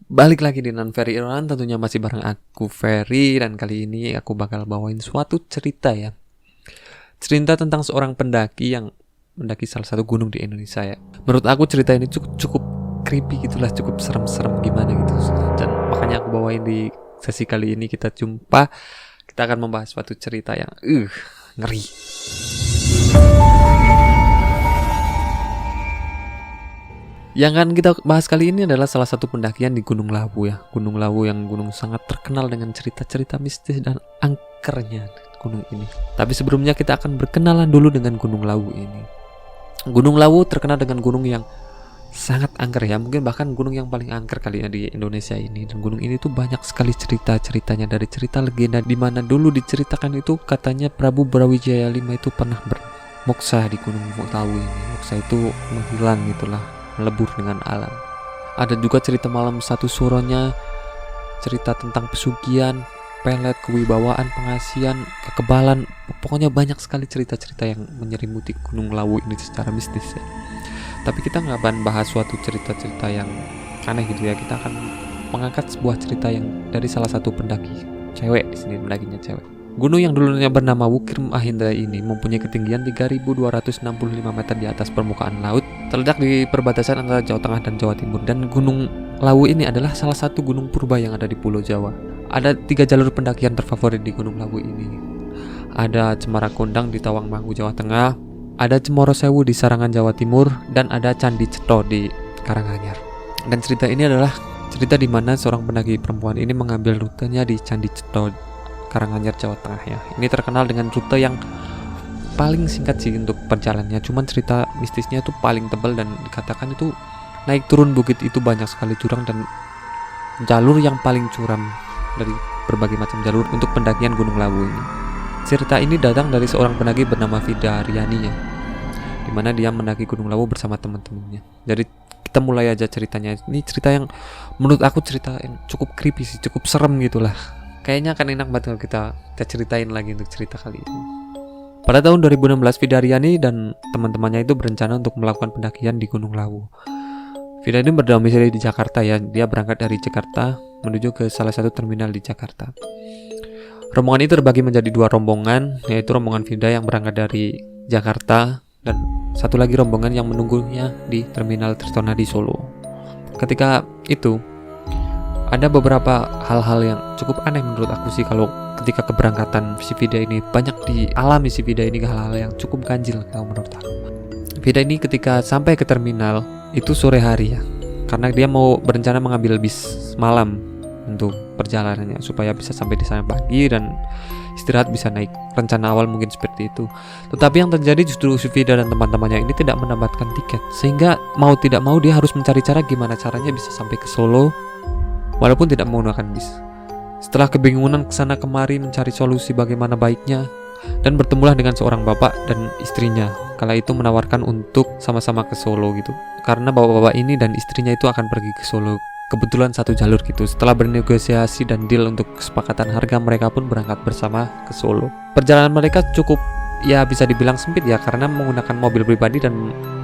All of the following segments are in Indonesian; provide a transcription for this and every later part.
Balik lagi di Non Ferry Iran, tentunya masih bareng aku Ferry, dan kali ini aku bakal bawain suatu cerita ya. Cerita tentang seorang pendaki yang mendaki salah satu gunung di Indonesia ya. Menurut aku cerita ini cukup creepy gitulah, cukup serem-serem gimana gitu. Dan makanya aku bawain di sesi kali ini. Kita akan membahas suatu cerita yang ngeri. Yang akan kita bahas kali ini adalah salah satu pendakian di Gunung Lawu ya. Gunung Lawu yang gunung sangat terkenal dengan cerita-cerita mistis dan angkernya gunung ini. Tapi sebelumnya kita akan berkenalan dulu dengan Gunung Lawu ini. Gunung Lawu terkenal dengan gunung yang sangat angker ya. Mungkin bahkan gunung yang paling angker kali ya di Indonesia ini. Dan gunung ini tuh banyak sekali cerita-ceritanya, dari cerita legenda di mana dulu diceritakan itu katanya Prabu Brawijaya V itu pernah bermoksa di Gunung Lawu ini. Moksa itu menghilang gitulah, melebur dengan alam. Ada juga cerita malam satu suronya, cerita tentang pesugihan, pelet, kewibawaan, pengasihan, kekebalan. Pokoknya banyak sekali cerita-cerita yang menyelimuti Gunung Lawu ini secara mistis ya. Tapi kita nggak akan bahas suatu cerita-cerita yang aneh gitu ya. Kita akan mengangkat sebuah cerita yang dari salah satu pendaki cewek di sini, pendakinya cewek. Gunung yang dulunya bernama Wukir Mahindra ini mempunyai ketinggian 3.265 meter di atas permukaan laut, terletak di perbatasan antara Jawa Tengah dan Jawa Timur. Dan Gunung Lawu ini adalah salah satu gunung purba yang ada di Pulau Jawa. Ada 3 jalur pendakian terfavorit di Gunung Lawu ini. Ada Cemara Kondang di Tawangmangu, Jawa Tengah, ada Cemoro Sewu di Sarangan, Jawa Timur, dan ada Candi Cetho di Karanganyar. Dan cerita ini adalah cerita di mana seorang pendaki perempuan ini mengambil rutenya di Candi Cetho, Karanganyar, Jawa Tengah ya. Ini terkenal dengan rute yang paling singkat sih untuk perjalanannya. Cuman cerita mistisnya itu paling tebal dan dikatakan itu naik turun bukit itu banyak sekali jurang dan jalur yang paling curam dari berbagai macam jalur untuk pendakian Gunung Lawu ini. Cerita ini datang dari seorang pendaki bernama Vida Riani ya, dimana dia mendaki Gunung Lawu bersama teman-temannya. Jadi kita mulai aja ceritanya. Ini cerita yang menurut aku cerita yang cukup creepy sih, cukup serem gitulah. Kayaknya akan enak banget kalau kita ceritain lagi untuk cerita kali ini. Pada tahun 2016, Vida Riani dan teman-temannya itu berencana untuk melakukan pendakian di Gunung Lawu. Vida ini berdomisili di Jakarta ya. Dia berangkat dari Jakarta menuju ke salah satu terminal di Jakarta. Rombongan itu terbagi menjadi 2 rombongan, yaitu rombongan Vida yang berangkat dari Jakarta dan satu lagi rombongan yang menunggunya di terminal Tirtonadi Solo. Ketika itu ada beberapa hal-hal yang cukup aneh menurut aku sih kalau ketika keberangkatan si Vida ini. Banyak dialami si Vida ini hal-hal yang cukup ganjil kalau menurut aku. Vida ini ketika sampai ke terminal itu sore hari ya, karena dia mau berencana mengambil bis malam untuk perjalanannya supaya bisa sampai di sana pagi dan istirahat, bisa naik. Rencana awal mungkin seperti itu. Tetapi yang terjadi justru si Vida dan teman-temannya ini tidak mendapatkan tiket, sehingga mau tidak mau dia harus mencari cara gimana caranya bisa sampai ke Solo walaupun tidak menggunakan bis. Setelah kebingungan kesana kemari mencari solusi bagaimana baiknya, dan bertemulah dengan seorang bapak dan istrinya. Kala itu menawarkan untuk sama-sama ke Solo gitu, karena bapak-bapak ini dan istrinya itu akan pergi ke Solo. Kebetulan satu jalur gitu. Setelah bernegosiasi dan deal untuk kesepakatan harga, mereka pun berangkat bersama ke Solo. Perjalanan mereka cukup ya bisa dibilang sempit ya, karena menggunakan mobil pribadi dan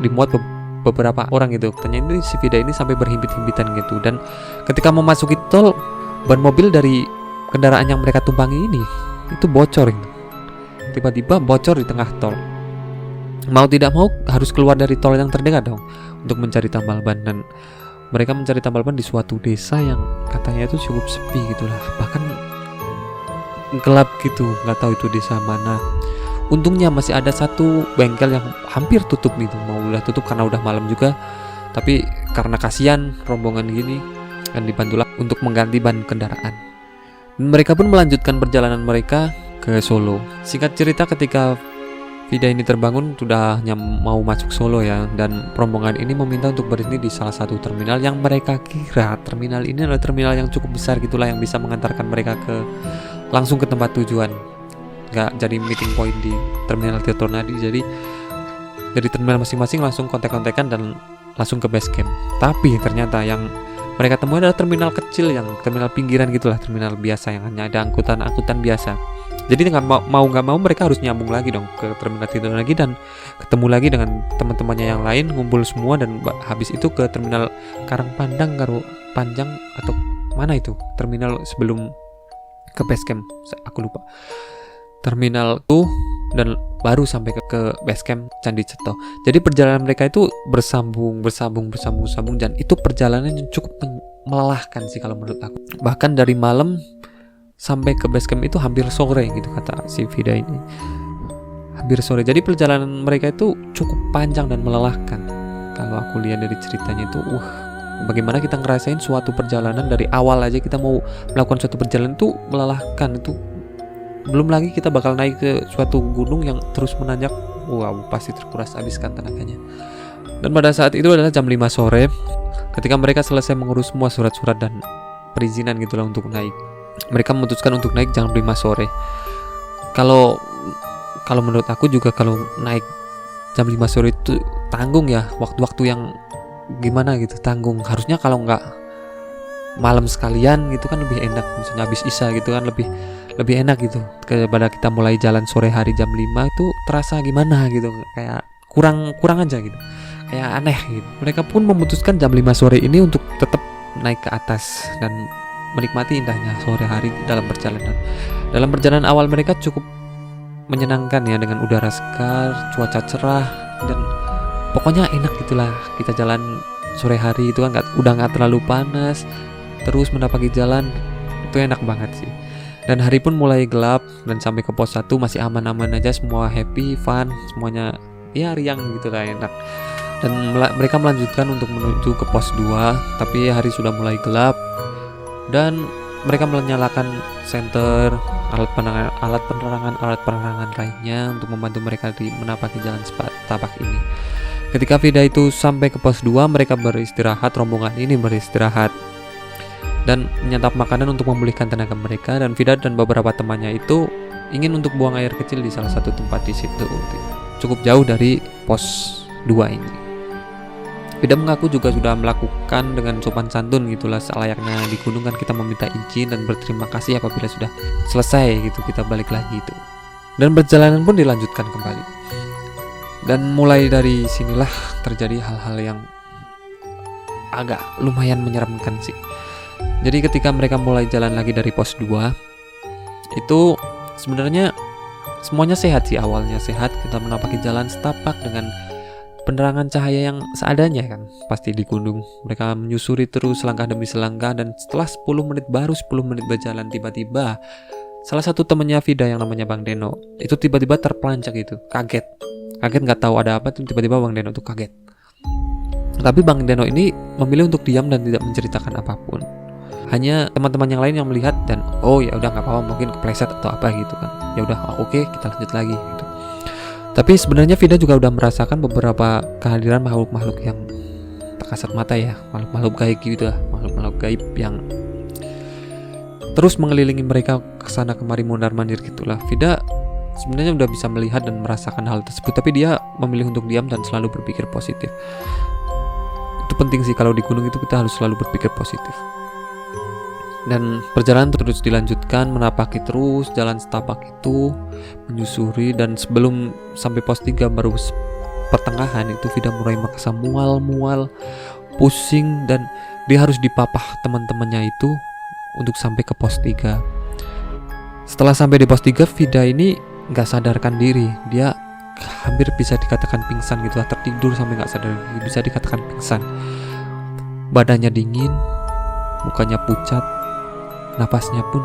dimuat beberapa orang gitu. Ternyata ini si Vida ini sampai berhimpit-himpitan gitu. Dan ketika memasuki tol, ban mobil dari kendaraan yang mereka tumpangi ini itu bocor gitu. Tiba-tiba bocor di tengah tol. Mau tidak mau harus keluar dari tol yang terdekat dong untuk mencari tambal ban. Dan mereka mencari tambal ban di suatu desa yang katanya itu cukup sepi gitulah, bahkan gelap gitu, nggak tahu itu desa mana. Untungnya masih ada satu bengkel yang hampir tutup gitu, mau udah tutup karena udah malam juga. Tapi karena kasihan rombongan gini, dan dibantulah untuk mengganti ban kendaraan. Dan mereka pun melanjutkan perjalanan mereka ke Solo. Singkat cerita, ketika Vida ini terbangun sudah mau masuk Solo ya, dan rombongan ini meminta untuk berhenti di salah satu terminal yang mereka kira terminal ini adalah terminal yang cukup besar gitulah, yang bisa mengantarkan mereka langsung ke tempat tujuan. Gak jadi meeting point di terminal Tirtonadi, jadi dari terminal masing-masing langsung kontak-kontakan dan langsung ke base camp. Tapi ternyata yang mereka temui adalah terminal kecil, yang terminal pinggiran gitulah, terminal biasa yang hanya ada angkutan biasa. Jadi nggak mau mereka harus nyambung lagi dong ke terminal Tidore lagi dan ketemu lagi dengan teman-temannya yang lain, ngumpul semua, dan habis itu ke terminal Karangpandang Karo Panjang atau mana itu terminal sebelum ke base camp, aku lupa terminal tuh, dan baru sampai ke base camp Candi Ceto. Jadi perjalanan mereka itu bersambung dan itu perjalanan yang cukup melelahkan sih kalau menurut aku. Bahkan dari malam sampai ke base camp itu hampir sore gitu kata si Vida ini. Hampir sore. Jadi perjalanan mereka itu cukup panjang dan melelahkan. Kalau aku lihat dari ceritanya itu, bagaimana kita ngerasain suatu perjalanan dari awal aja kita mau melakukan suatu perjalanan itu melelahkan itu. Belum lagi kita bakal naik ke suatu gunung yang terus menanjak. Wow, pasti terkuras habiskan tenaganya. Dan pada saat itu adalah jam 5 sore ketika mereka selesai mengurus semua surat-surat dan perizinan gitulah untuk naik. Mereka memutuskan untuk naik jam 5 sore. Kalau menurut aku juga kalau naik jam 5 sore itu tanggung ya, waktu-waktu yang gimana gitu, tanggung. Harusnya kalau nggak malam sekalian gitu kan lebih enak, misalnya habis isya gitu kan lebih enak gitu, daripada kita mulai jalan sore hari jam 5 itu terasa gimana gitu, kayak kurang aja gitu, kayak aneh gitu. Mereka pun memutuskan jam 5 sore ini untuk tetap naik ke atas dan menikmati indahnya sore hari dalam perjalanan. Dalam perjalanan awal mereka cukup menyenangkan ya, dengan udara segar, cuaca cerah, dan pokoknya enak gitulah. Kita jalan sore hari itu kan udah nggak terlalu panas, terus mendapati jalan itu enak banget sih. Dan hari pun mulai gelap dan sampai ke pos 1 masih aman-aman aja, semua happy, fun, semuanya ya riang gitu lah, enak. Dan mereka melanjutkan untuk menuju ke pos 2, tapi hari sudah mulai gelap dan mereka menyalakan senter, alat penerangan lainnya untuk membantu mereka menapaki jalan setapak ini. Ketika Vida itu sampai ke pos 2, mereka beristirahat, rombongan ini beristirahat dan menyantap makanan untuk memulihkan tenaga mereka, dan Vida dan beberapa temannya itu ingin untuk buang air kecil di salah satu tempat di situ, cukup jauh dari pos 2 ini. Vida mengaku juga sudah melakukan dengan sopan santun gitulah, selayaknya di gunung kan kita meminta izin dan berterima kasih apabila sudah selesai gitu, kita balik lagi itu. Dan perjalanan pun dilanjutkan kembali. Dan mulai dari sinilah terjadi hal-hal yang agak lumayan menyeramkan sih. Jadi ketika mereka mulai jalan lagi dari pos 2 itu sebenarnya semuanya sehat sih, awalnya sehat, kita menapaki jalan setapak dengan penerangan cahaya yang seadanya kan, pasti di gunung. Mereka menyusuri terus selangkah demi selangkah, dan setelah 10 menit, baru 10 menit berjalan, tiba-tiba salah satu temannya Vida yang namanya Bang Deno itu tiba-tiba terpelanjak gitu, kaget nggak tahu ada apa, tiba-tiba Bang Deno tuh kaget. Tapi Bang Deno ini memilih untuk diam dan tidak menceritakan apapun. Hanya teman-teman yang lain yang melihat dan ya udah nggak apa-apa, mungkin kepleset atau apa gitu kan. Ya udah, oke, kita lanjut lagi gitu. Tapi sebenarnya Vida juga udah merasakan beberapa kehadiran makhluk-makhluk yang tak kasat mata ya, makhluk-makhluk gaib gitu lah, makhluk-makhluk gaib yang terus mengelilingi mereka kesana kemari mondar-mandir gitulah. Vida sebenarnya udah bisa melihat dan merasakan hal tersebut, tapi dia memilih untuk diam dan selalu berpikir positif. Itu penting sih, kalau di gunung itu kita harus selalu berpikir positif. Dan perjalanan terus dilanjutkan, menapaki terus jalan setapak itu, menyusuri, dan sebelum sampai pos 3 baru pertengahan itu Vida mulai merasa mual, pusing, dan dia harus dipapah teman-temannya itu untuk sampai ke pos 3. Setelah sampai di pos 3, Vida ini gak sadarkan diri, dia hampir bisa dikatakan pingsan gitu lah, tertidur sampai gak sadar, bisa dikatakan pingsan. Badannya dingin, mukanya pucat, nafasnya pun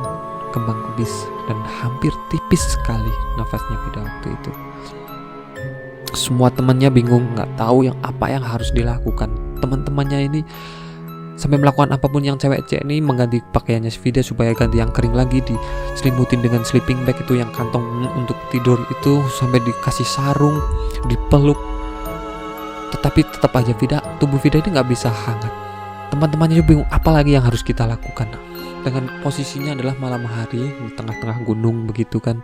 kembang kebis dan hampir tipis sekali nafasnya Vida waktu itu. Semua temannya bingung, nggak tahu apa yang harus dilakukan. Teman-temannya ini sampai melakukan apapun, yang cewek-cewek ini mengganti pakaiannya Vida supaya ganti yang kering lagi, diselimutin dengan sleeping bag itu, yang kantong untuk tidur itu, sampai dikasih sarung, dipeluk. Tetapi tetap aja tubuh Vida ini nggak bisa hangat. Teman-temannya bingung, apa lagi yang harus kita lakukan dengan posisinya adalah malam hari di tengah-tengah gunung begitu kan,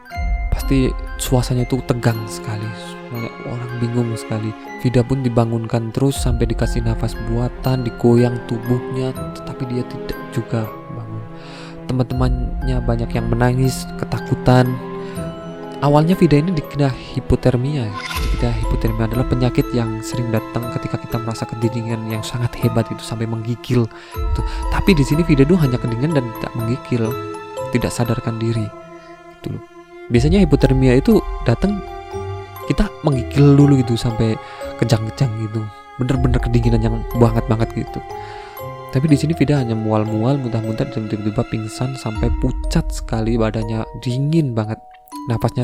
pasti suasananya itu tegang sekali, semua orang bingung sekali. Vida pun dibangunkan terus sampai dikasih nafas buatan, digoyang tubuhnya, tetapi dia tidak juga bangun. Teman-temannya banyak yang menangis ketakutan, awalnya Vida ini dikena hipotermia. Hipotermia adalah penyakit yang sering datang ketika kita merasa kedinginan yang sangat hebat itu sampai menggigil. Tapi di sini Vida itu hanya kedinginan dan tidak menggigil, tidak sadarkan diri. Gitu loh. Biasanya hipotermia itu datang kita menggigil dulu gitu sampai kejang-kejang gitu. Bener-bener kedinginan yang banget gitu. Tapi di sini Vida hanya mual-mual, muntah-muntah dan tiba-tiba pingsan sampai pucat sekali badannya, dingin banget. Napasnya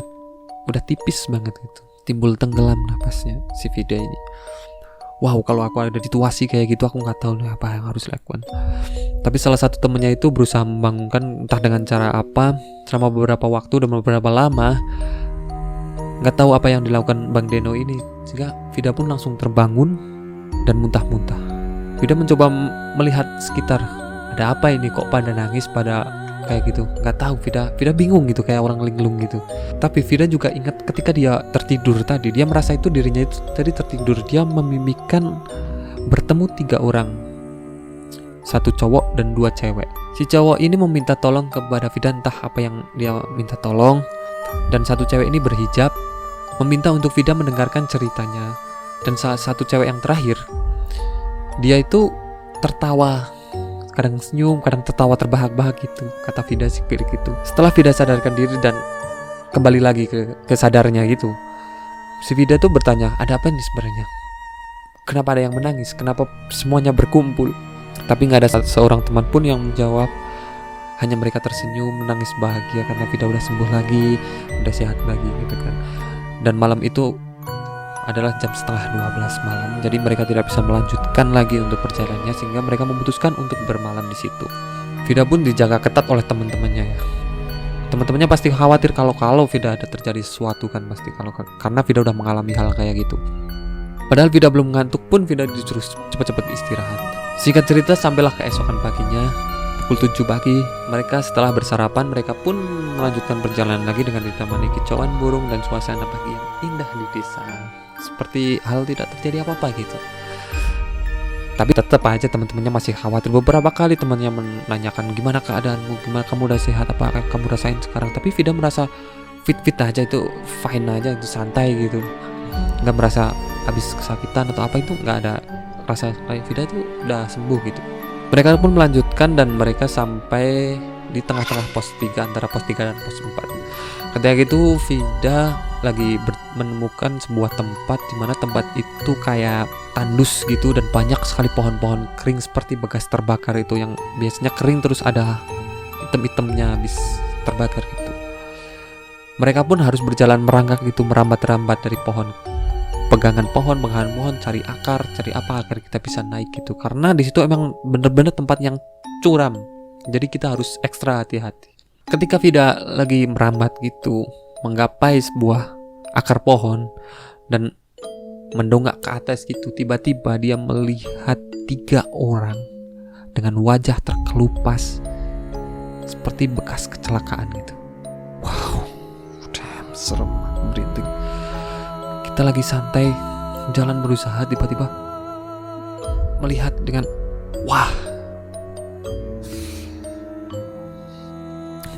udah tipis banget gitu. Timbul tenggelam napasnya si Vida ini. Wow, kalau aku ada di situasi kayak gitu aku nggak tahu nih apa yang harus lakukan. Tapi salah satu temennya itu berusaha membangunkan entah dengan cara apa selama beberapa waktu dan beberapa lama. Nggak tahu apa yang dilakukan Bang Deno ini sehingga Vida pun langsung terbangun dan muntah-muntah. Vida mencoba melihat sekitar, ada apa ini kok pada nangis pada kayak gitu. Nggak tahu, Vida bingung gitu kayak orang linglung gitu. Tapi Vida juga ingat ketika dia tertidur tadi, dia merasa itu dirinya itu tadi tertidur, dia memimpikan bertemu 3 orang, 1 cowok dan 2 cewek. Si cowok ini meminta tolong kepada Vida, entah apa yang dia minta tolong, dan 1 cewek ini berhijab meminta untuk Vida mendengarkan ceritanya. Dan salah satu cewek yang terakhir, dia itu tertawa, kadang senyum, kadang tertawa terbahak-bahak gitu, kata Vida sih gitu. Setelah Vida sadarkan diri dan kembali lagi ke sadarnya gitu, si Vida tuh bertanya, ada apa nih sebenarnya? Kenapa ada yang menangis? Kenapa semuanya berkumpul? Tapi nggak ada seorang teman pun yang menjawab. Hanya mereka tersenyum, menangis bahagia karena Vida udah sembuh lagi, udah sehat lagi gitu kan. Dan malam itu adalah jam 11:30 malam, jadi mereka tidak bisa melanjutkan lagi untuk perjalanannya sehingga mereka memutuskan untuk bermalam di situ. Vida pun dijaga ketat oleh teman-temannya ya. Teman-temannya pasti khawatir kalau Vida ada terjadi sesuatu kan, pasti karena Vida udah mengalami hal kayak gitu. Padahal Vida belum ngantuk pun Vida disuruh cepat-cepat istirahat. Singkat cerita, sampailah keesokan paginya pukul 7 pagi. Mereka setelah bersarapan, mereka pun melanjutkan perjalanan lagi dengan ditemani kicauan burung dan suasana pagi yang indah di desa. Seperti hal tidak terjadi apa-apa gitu. Tapi tetap aja teman-temannya masih khawatir. Beberapa kali temannya menanyakan, gimana keadaanmu, gimana kamu udah sehat, apa kamu rasain sekarang. Tapi Vida merasa fit-fit aja, itu fine aja, itu santai gitu. Nggak merasa habis kesakitan atau apa, itu nggak ada rasa kayak Vida itu udah sembuh gitu. Mereka pun melanjutkan dan mereka sampai di tengah-tengah pos 3, antara pos 3 dan pos 4. Ketika itu Vida lagi menemukan sebuah tempat di mana tempat itu kayak tandus gitu dan banyak sekali pohon-pohon kering seperti bekas terbakar itu yang biasanya kering terus ada item-itemnya habis terbakar gitu. Mereka pun harus berjalan merangkak gitu, merambat-rambat dari pohon, pegangan pohon, cari akar, cari apa agar kita bisa naik gitu. Karena di situ emang bener-bener tempat yang curam, jadi kita harus ekstra hati-hati. Ketika Vida lagi merambat gitu, menggapai sebuah akar pohon dan mendongak ke atas gitu, tiba-tiba dia melihat 3 orang dengan wajah terkelupas seperti bekas kecelakaan gitu. Wow, damn, serem, merinding. Kita lagi santai jalan berusaha, tiba-tiba melihat dengan wah.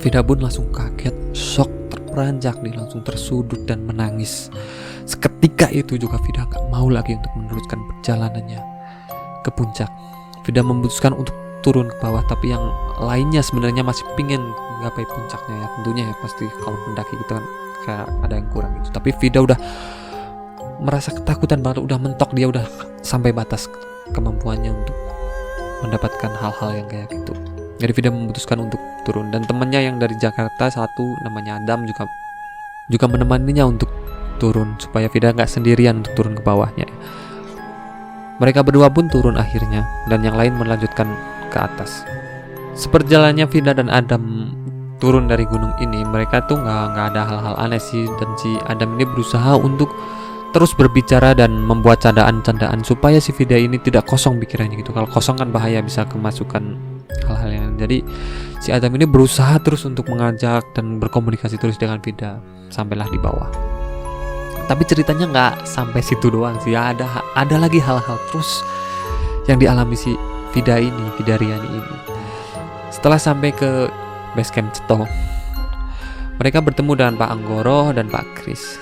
Vida pun langsung kaget, shock, terperanjak, dia langsung tersudut dan menangis. Seketika itu juga Vida gak mau lagi untuk meneruskan perjalanannya ke puncak. Vida memutuskan untuk turun ke bawah, tapi yang lainnya sebenarnya masih pingin menggapai puncaknya ya. Tentunya ya pasti kalau mendaki gitu kan kayak ada yang kurang gitu. Tapi Vida udah merasa ketakutan banget, udah mentok, dia udah sampai batas kemampuannya untuk mendapatkan hal-hal yang kayak gitu. Jadi Vida memutuskan untuk turun, dan temannya yang dari Jakarta satu namanya Adam juga menemaninya untuk turun supaya Vida nggak sendirian untuk turun ke bawahnya. Mereka berdua pun turun akhirnya, dan yang lain melanjutkan ke atas. Seperjalannya Vida dan Adam turun dari gunung ini, mereka tuh nggak ada hal-hal aneh sih, dan si Adam ini berusaha untuk terus berbicara dan membuat candaan-candaan supaya si Vida ini tidak kosong pikirannya gitu. Kalau kosong kan bahaya, bisa kemasukan hal-hal yang. Jadi si Adam ini berusaha terus untuk mengajak dan berkomunikasi terus dengan Vida, sampailah di bawah. Tapi ceritanya nggak sampai situ doang sih, ada lagi hal-hal terus yang dialami si Vida Riani ini. Setelah sampai ke base camp Ceto, Mereka bertemu dengan Pak Anggoro dan Pak Kris.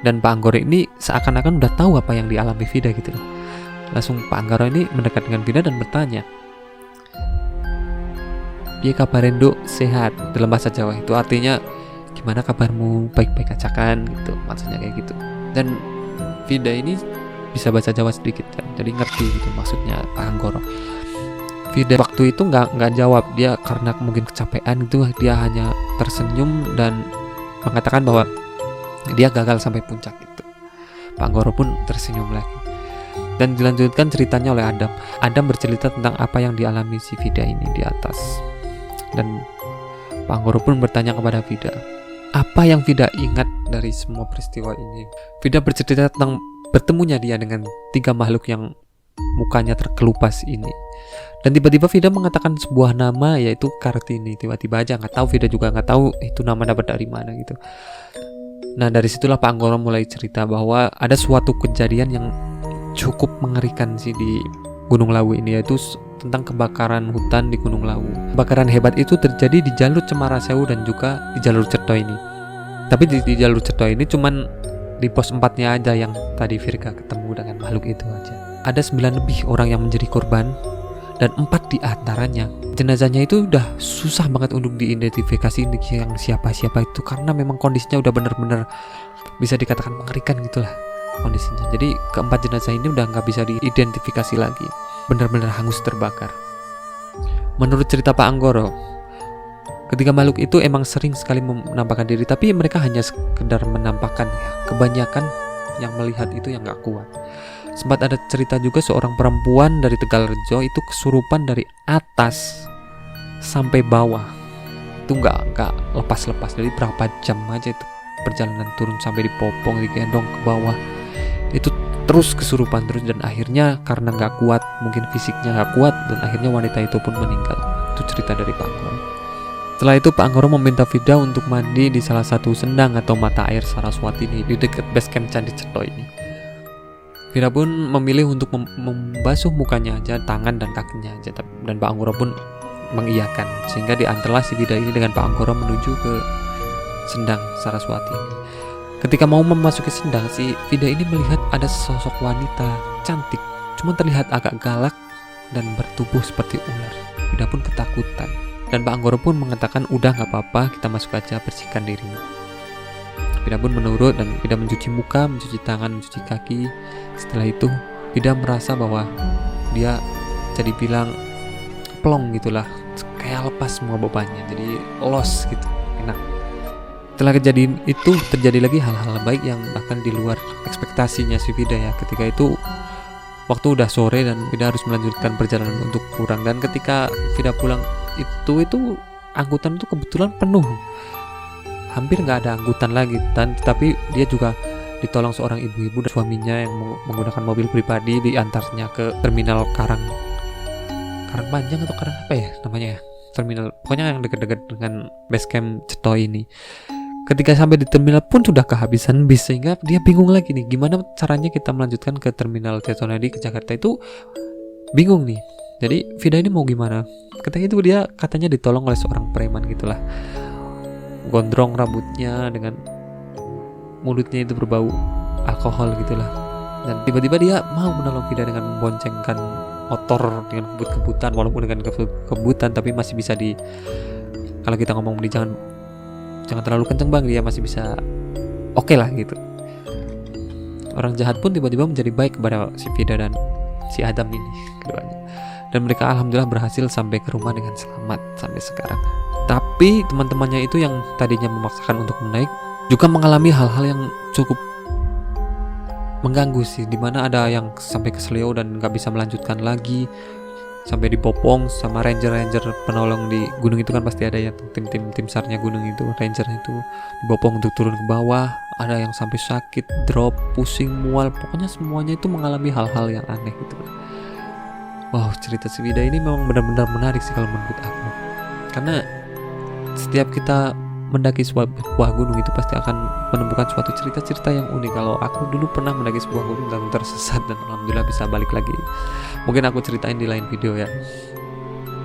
Dan Pak Anggoro ini seakan-akan udah tahu apa yang dialami Vida gitu loh. Langsung Pak Anggoro ini mendekat dengan Vida dan bertanya, "Piye kabar Endo, sehat?" Dalam bahasa Jawa itu artinya, "Gimana kabarmu, baik-baik aja kan?" Gitu, maksudnya kayak gitu. Dan Vida ini bisa bahasa Jawa sedikit kan, jadi ngerti gitu maksudnya Pak Anggoro. Vida waktu itu nggak jawab, dia karena mungkin kecapean itu, dia hanya tersenyum dan mengatakan bahwa dia gagal sampai puncak itu. Pak Anggoro pun tersenyum lagi. Dan dilanjutkan ceritanya oleh Adam. Adam bercerita tentang apa yang dialami si Vida ini di atas. Dan Pak Anggoro pun bertanya kepada Vida, apa yang Vida ingat dari semua peristiwa ini? Vida bercerita tentang bertemunya dia dengan 3 makhluk yang mukanya terkelupas ini. Dan tiba-tiba Vida mengatakan sebuah nama, yaitu Kartini. Tiba-tiba aja, nggak tahu, Vida juga nggak tahu itu nama dapat dari mana gitu. Nah dari situlah Pak Anggoro mulai cerita bahwa ada suatu kejadian yang cukup mengerikan sih di Gunung Lawu ini, yaitu tentang kebakaran hutan di Gunung Lawu. Kebakaran hebat itu terjadi di jalur Cemara Sewu dan juga di jalur Cetho ini. Tapi di jalur Cetho ini cuman di pos 4-nya aja yang tadi Virga ketemu dengan makhluk itu aja. Ada 9 lebih orang yang menjadi korban, dan 4 di antaranya jenazahnya itu udah susah banget untuk diidentifikasi yang siapa-siapa itu, karena memang kondisinya udah bener-bener bisa dikatakan mengerikan gitulah kondisinya. Jadi keempat jenazah ini udah nggak bisa diidentifikasi lagi, benar-benar hangus terbakar. Menurut cerita Pak Anggoro, ketiga makhluk itu emang sering sekali menampakkan diri, tapi mereka hanya sekedar menampakkan ya. Kebanyakan yang melihat itu yang nggak kuat. Sempat ada cerita juga seorang perempuan dari Tegalrejo itu kesurupan dari atas sampai bawah. Itu nggak lepas-lepas. Jadi berapa jam aja itu perjalanan turun sampai di Popong, digendong ke bawah. Itu terus kesurupan terus, dan akhirnya karena nggak kuat, mungkin fisiknya nggak kuat, dan akhirnya wanita itu pun meninggal. Itu cerita dari Pak Anggoro. Setelah itu Pak Anggoro meminta Vida untuk mandi di salah satu sendang atau mata air Saraswati di dekat base camp Candi Cetho ini. Vida pun memilih untuk membasuh mukanya aja, tangan dan kakinya aja, dan Pak Anggoro pun mengiyakan, sehingga diantarlah si Vida ini dengan Pak Anggoro menuju ke sendang Saraswati ini. Ketika mau memasuki sendang, si Vida ini melihat ada sosok wanita cantik, cuma terlihat agak galak dan bertubuh seperti ular. Vida pun ketakutan, dan Pak Anggoro pun mengatakan, udah gak apa-apa, kita masuk aja, bersihkan dirimu. Vida pun menurut, dan Vida mencuci muka, mencuci tangan, mencuci kaki. Setelah itu Vida merasa bahwa dia jadi bilang plong gitulah, kayak lepas semua bebannya, jadi los gitu, enak. Setelah kejadian itu terjadi lagi hal-hal baik yang bahkan di luar ekspektasinya si Vida ya. Ketika itu waktu udah sore dan Vida harus melanjutkan perjalanan untuk pulang, dan ketika Vida pulang itu angkutan itu kebetulan penuh, hampir nggak ada angkutan lagi, dan tetapi dia juga ditolong seorang ibu-ibu dan suaminya yang menggunakan mobil pribadi diantarnya ke terminal Karangpanjang atau Karang apa ya namanya ya, terminal pokoknya yang dekat-dekat dengan base camp Cetho ini. Ketika sampai di terminal pun sudah kehabisan bis, sehingga dia bingung lagi nih, gimana caranya kita melanjutkan ke terminal Jatinadi ke Jakarta, itu bingung nih. Jadi Vida ini mau gimana? Ketika itu dia katanya ditolong oleh seorang preman gitulah, gondrong rambutnya dengan mulutnya itu berbau alkohol gitulah. Dan tiba-tiba dia mau menolong Vida dengan memboncengkan motor dengan kebut-kebutan, walaupun dengan kebutan tapi masih bisa kalau kita ngomong di jangan terlalu kenceng bang, dia masih bisa oke lah gitu. Orang jahat pun tiba-tiba menjadi baik kepada si Vida dan si Adam ini keduanya, dan mereka alhamdulillah berhasil sampai ke rumah dengan selamat sampai sekarang. Tapi teman-temannya itu yang tadinya memaksakan untuk menaik juga mengalami hal-hal yang cukup mengganggu sih, dimana ada yang sampai kesleo dan nggak bisa melanjutkan lagi sampai dipopong sama ranger penolong di gunung itu kan pasti ada ya, tim sarnya gunung itu, ranger itu dipopong untuk turun ke bawah. Ada yang sampai sakit, drop, pusing, mual, pokoknya semuanya itu mengalami hal-hal yang aneh gitu. Wow, cerita si Vida ini memang benar-benar menarik sih kalau menurut aku, karena setiap kita mendaki sebuah gunung itu pasti akan menemukan suatu cerita-cerita yang unik. Kalau aku dulu pernah mendaki sebuah gunung dan tersesat, dan alhamdulillah bisa balik lagi. Mungkin aku ceritain di lain video ya.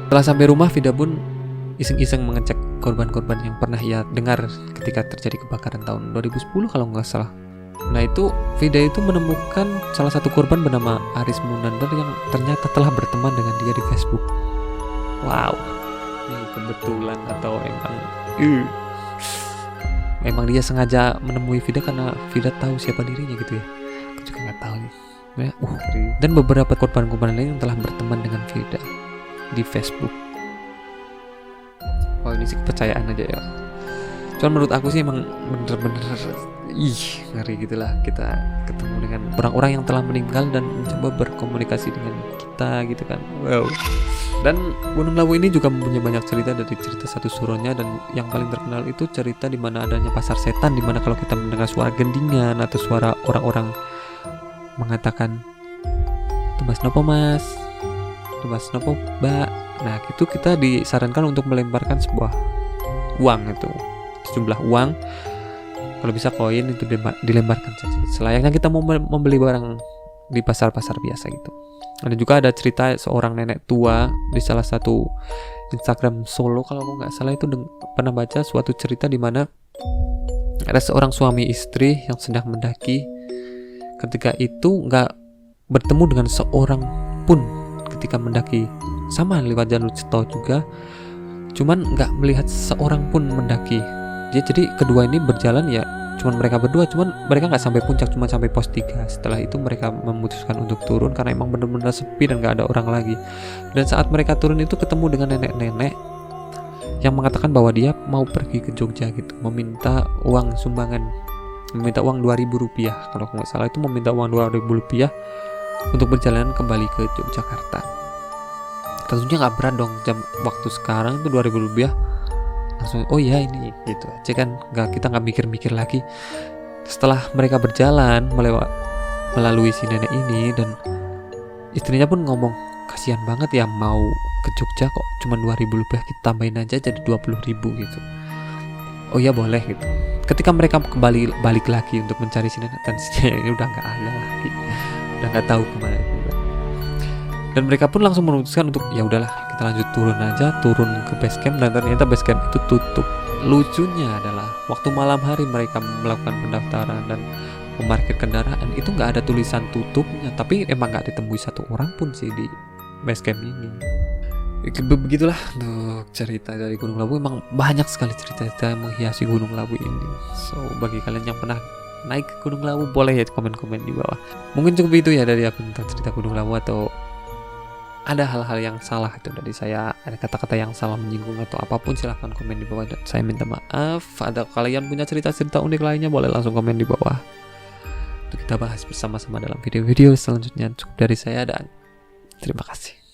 Setelah sampai rumah, Vida pun iseng-iseng mengecek korban-korban yang pernah ia dengar ketika terjadi kebakaran tahun 2010 kalau nggak salah. Nah itu Vida itu menemukan salah satu korban bernama Aris Munandar yang ternyata telah berteman dengan dia di Facebook. Wow, ini kebetulan atau emang dia sengaja menemui Vida karena Vida tahu siapa dirinya gitu ya. Aku juga nggak tahu nih. Ya, dan beberapa korban-korban lain yang telah berteman dengan Vida di Facebook. Wah ini sih kepercayaan aja ya. Cuman menurut aku sih emang bener-bener ngeri gitulah kita ketemu dengan orang-orang yang telah meninggal dan mencoba berkomunikasi dengan kita gitu kan. Wow. Dan Gunung Lawu ini juga mempunyai banyak cerita dari cerita satu suronya, dan yang paling terkenal itu cerita di mana adanya pasar setan, di mana kalau kita mendengar suara gendingan atau suara orang-orang mengatakan "Tumbas nopo mas, tumbas nopo mbak", nah itu kita disarankan untuk melemparkan sebuah uang, itu sejumlah uang, kalau bisa koin itu dilemparkan saja selayaknya kita mau membeli barang di pasar-pasar biasa gitu. Ada juga ada cerita seorang nenek tua di salah satu Instagram Solo kalau aku nggak salah, itu pernah baca suatu cerita di mana ada seorang suami istri yang sedang mendaki. Ketika itu nggak bertemu dengan seorang pun ketika mendaki, sama lewat jalur Ceto juga, cuman nggak melihat seorang pun mendaki. Jadi kedua ini berjalan ya, cuman mereka berdua, cuman mereka nggak sampai puncak, cuma sampai pos 3. Setelah itu mereka memutuskan untuk turun karena emang benar-benar sepi dan nggak ada orang lagi. Dan saat mereka turun itu ketemu dengan nenek-nenek yang mengatakan bahwa dia mau pergi ke Jogja gitu, meminta uang sumbangan, meminta uang 2.000 rupiah kalau nggak salah, itu meminta uang 2.000 rupiah untuk berjalan kembali ke Yogyakarta. Tentunya nggak berat dong, jam waktu sekarang itu 2.000 rupiah langsung oh ya ini gitu aja kan, kita nggak mikir-mikir lagi. Setelah mereka berjalan melalui si nenek ini, dan istrinya pun ngomong kasihan banget ya mau ke Jogja kok cuma 2.000 rupiah, kita tambahin aja jadi 20.000 gitu. Oh ya boleh gitu. Ketika mereka balik lagi untuk mencari si nenek, dan si nenek ini udah nggak ada lagi, udah nggak tahu kemana juga. Dan mereka pun langsung memutuskan untuk ya udahlah kita lanjut turun ke base camp, dan ternyata base camp itu tutup. Lucunya adalah waktu malam hari mereka melakukan pendaftaran dan memarkir kendaraan, itu nggak ada tulisan tutupnya, tapi emang nggak ditemui satu orang pun sih di base camp ini. Begitulah untuk cerita dari Gunung Lawu. Emang banyak sekali cerita-cerita yang menghiasi Gunung Lawu ini. So bagi kalian yang pernah naik ke Gunung Lawu, boleh ya komen-komen di bawah. Mungkin cukup itu ya dari aku tentang cerita Gunung Lawu, atau ada hal-hal yang salah itu dari saya, ada kata-kata yang salah menyinggung atau apapun, silahkan komen di bawah dan saya minta maaf. Ada kalian punya cerita-cerita unik lainnya, boleh langsung komen di bawah untuk kita bahas bersama-sama dalam video-video selanjutnya. Cukup dari saya dan terima kasih.